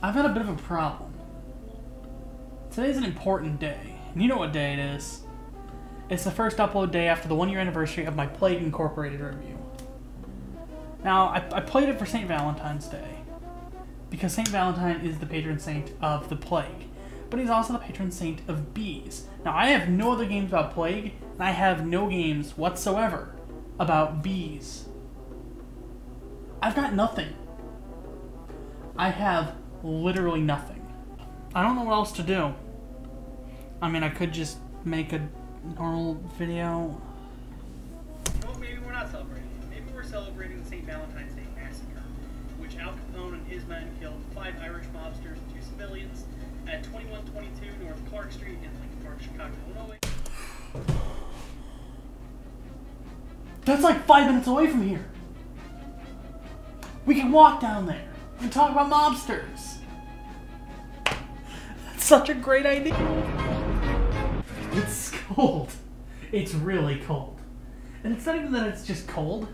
I've had a bit of a problem. Today's an important day, and you know what day it is. It's the first upload day after the 1-year anniversary of my Plague Incorporated review. Now, I played it for St. Valentine's Day, because St. Valentine is the patron saint of the plague, but he's also the patron saint of bees. Now, I have no other games about plague, and I have no games whatsoever about bees. I've got nothing. I have literally nothing. I don't know what else to do. I mean, I could just make a normal video. Well, maybe we're not celebrating. Maybe we're celebrating the St. Valentine's Day Massacre, which Al Capone and his men killed 5 Irish mobsters and 2 civilians at 2122 North Clark Street in Lincoln Park, Chicago, Illinois. That's like 5 minutes away from here. We can walk down there and talk about mobsters. That's such a great idea. It's cold. It's really cold. And it's not even that it's just cold.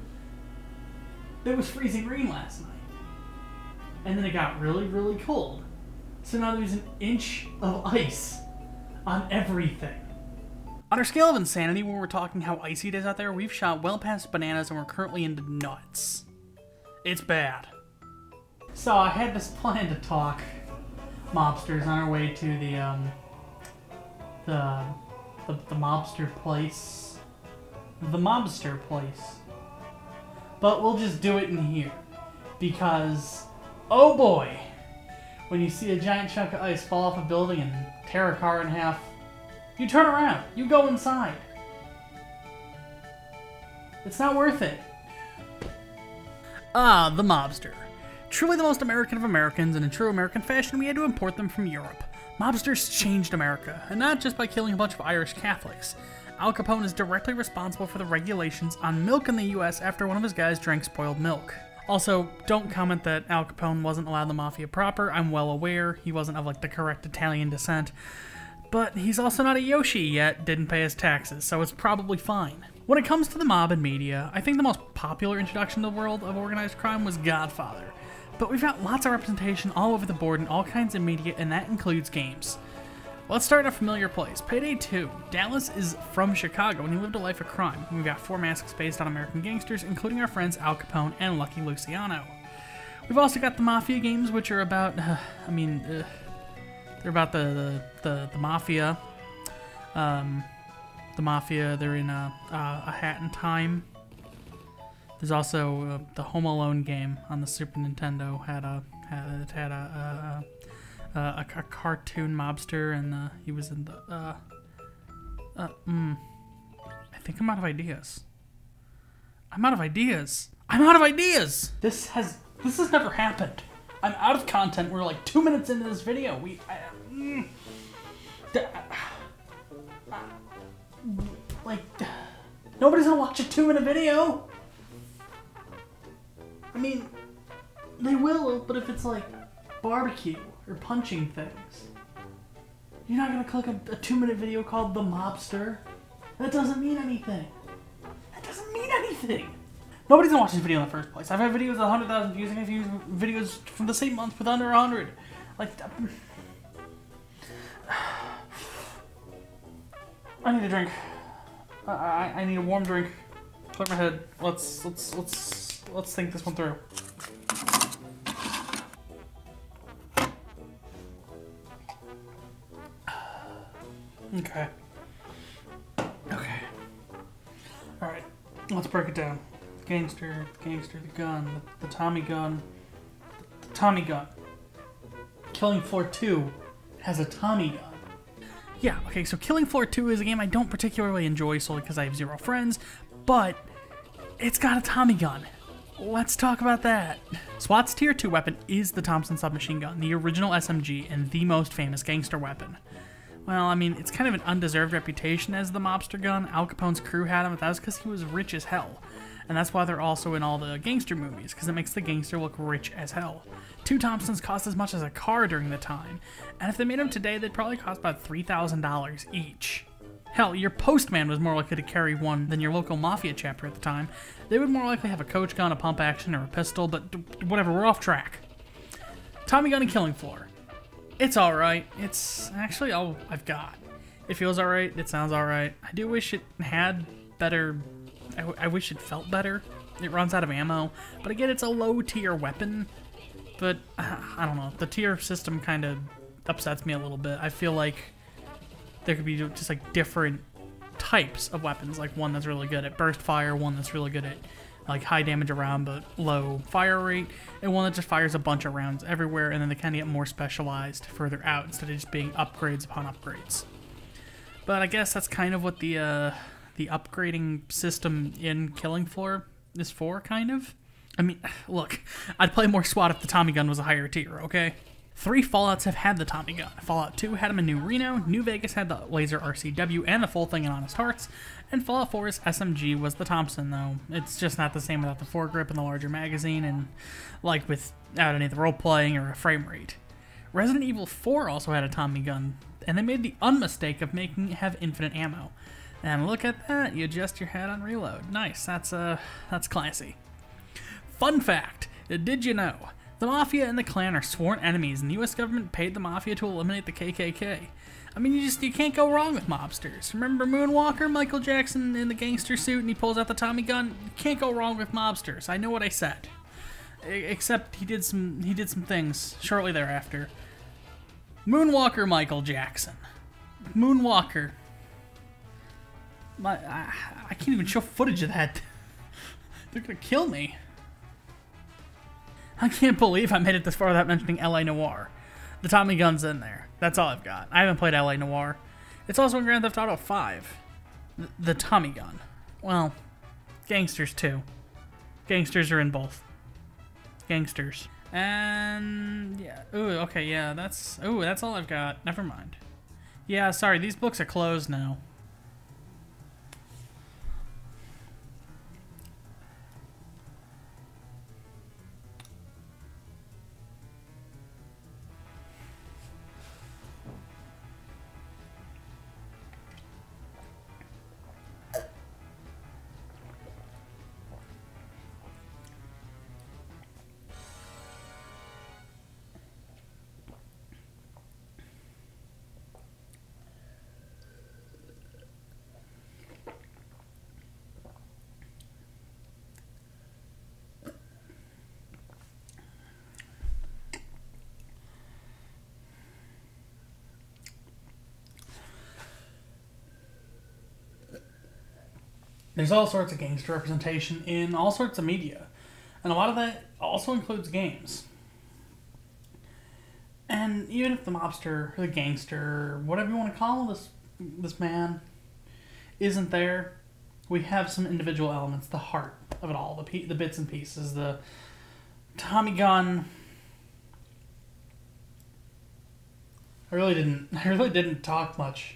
It was freezing rain last night. And then it got really, really cold. So now there's an inch of ice on everything. On our scale of insanity, when we're talking how icy it is out there, we've shot well past bananas and we're currently into nuts. It's bad. So I had this plan to talk mobsters on our way to the mobster place. The mobster place. But we'll just do it in here. Because, oh boy, when you see a giant chunk of ice fall off a building and tear a car in half, you turn around, you go inside. It's not worth it. Ah, the mobster. Truly the most American of Americans, and in true American fashion, we had to import them from Europe. Mobsters changed America, and not just by killing a bunch of Irish Catholics. Al Capone is directly responsible for the regulations on milk in the US after one of his guys drank spoiled milk. Also, don't comment that Al Capone wasn't allowed the Mafia proper. I'm well aware he wasn't of like the correct Italian descent. But he's also not a Yoshi yet, didn't pay his taxes, so it's probably fine. When it comes to the mob and media, I think the most popular introduction to the world of organized crime was Godfather. But we've got lots of representation all over the board in all kinds of media, and that includes games. Let's start in a familiar place. Payday 2. Dallas is from Chicago, and he lived a life of crime. We've got 4 masks based on American gangsters, including our friends Al Capone and Lucky Luciano. We've also got the Mafia games, which are about, they're about the Mafia. The Mafia, they're in a Hat in Time. There's also the Home Alone game on the Super Nintendo had a cartoon mobster, and he was in the I think I'm out of ideas. I'm out of ideas. I'm out of ideas. This has never happened. I'm out of content. We're like 2 minutes into this video. Nobody's gonna watch a 2-minute video. I mean, they will, but if it's like barbecue or punching things, you're not gonna click a 2-minute video called The Mobster. That doesn't mean anything. That doesn't mean anything. Nobody's gonna watch this video in the first place. I've had videos with 100,000 views, and I've used videos from the same month with under 100. Like, I need a drink. I need a warm drink. Clear my head. Let's think this one through. Okay. Alright. Let's break it down. Gangster, the gun, the Tommy gun. The Tommy gun. Killing Floor 2 has a Tommy gun. Yeah, okay, so Killing Floor 2 is a game I don't particularly enjoy solely because I have 0 friends, but it's got a Tommy gun. Let's talk about that. SWAT's Tier 2 weapon is the Thompson submachine gun, the original SMG and the most famous gangster weapon. Well, I mean, it's kind of an undeserved reputation as the mobster gun. Al Capone's crew had him, but that was because he was rich as hell. And that's why they're also in all the gangster movies, because it makes the gangster look rich as hell. 2 Thompsons cost as much as a car during the time, and if they made them today, they'd probably cost about $3,000 each. Hell, your postman was more likely to carry one than your local mafia chapter at the time. They would more likely have a coach gun, a pump action, or a pistol, but whatever, we're off track. Tommy gun and killing floor. It's alright. It's actually all I've got. It feels alright. It sounds alright. I do wish it had better... I wish it felt better. It runs out of ammo. But again, it's a low tier weapon. But, I don't know. The tier system kind of upsets me a little bit. I feel like there could be just like different types of weapons. Like one that's really good at burst fire, one that's really good at like high damage around but low fire rate, and one that just fires a bunch of rounds everywhere, and then they kind of get more specialized further out instead of just being upgrades upon upgrades. But I guess that's kind of what the upgrading system in Killing Floor is for, kind of. I mean, look, I'd play more SWAT if the Tommy gun was a higher tier, okay? 3 Fallouts have had the Tommy gun. Fallout 2 had him in New Reno, New Vegas had the Laser RCW and the full thing in Honest Hearts, and Fallout 4's SMG was the Thompson, though. It's just not the same without the foregrip and the larger magazine, and like without any of the role-playing or a frame rate. Resident Evil 4 also had a Tommy gun, and they made the unmistake of making it have infinite ammo. And look at that, you adjust your head on reload. Nice, that's classy. Fun fact, did you know? The Mafia and the Klan are sworn enemies, and the US government paid the Mafia to eliminate the KKK. I mean, you can't go wrong with mobsters. Remember Moonwalker, Michael Jackson in the gangster suit, and he pulls out the Tommy gun? You can't go wrong with mobsters. I know what I said. Except he did some things shortly thereafter. Moonwalker Michael Jackson. Moonwalker. I can't even show footage of that. They're gonna kill me. I can't believe I made it this far without mentioning L.A. Noire. The Tommy gun's in there. That's all I've got. I haven't played L.A. Noire. It's also in Grand Theft Auto 5. The Tommy gun. Well, Gangsters too. Gangsters are in both. Gangsters. And yeah. Ooh, okay, yeah, that's all I've got. Never mind. Yeah, sorry, these books are closed now. There's all sorts of gangster representation in all sorts of media. And a lot of that also includes games. And even if the mobster, or the gangster, whatever you want to call this man, isn't there, we have some individual elements, the heart of it all, the bits and pieces, the Tommy gun. I really didn't talk much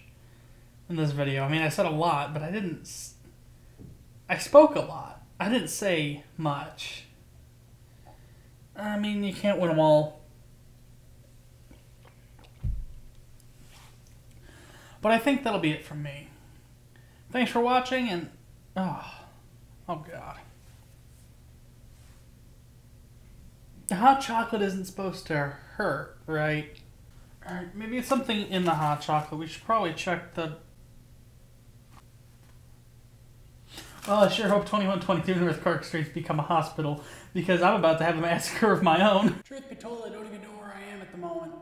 in this video. I mean, I said a lot, but I spoke a lot. I didn't say much. I mean, you can't win them all. But I think that'll be it from me. Thanks for watching, and... Oh God. The hot chocolate isn't supposed to hurt, right? Alright, maybe it's something in the hot chocolate. We should probably check the... Well, I sure hope 2122 North Clark Street's become a hospital, because I'm about to have a massacre of my own. Truth be told, I don't even know where I am at the moment.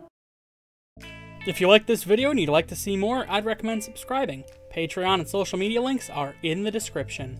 If you like this video and you'd like to see more, I'd recommend subscribing. Patreon and social media links are in the description.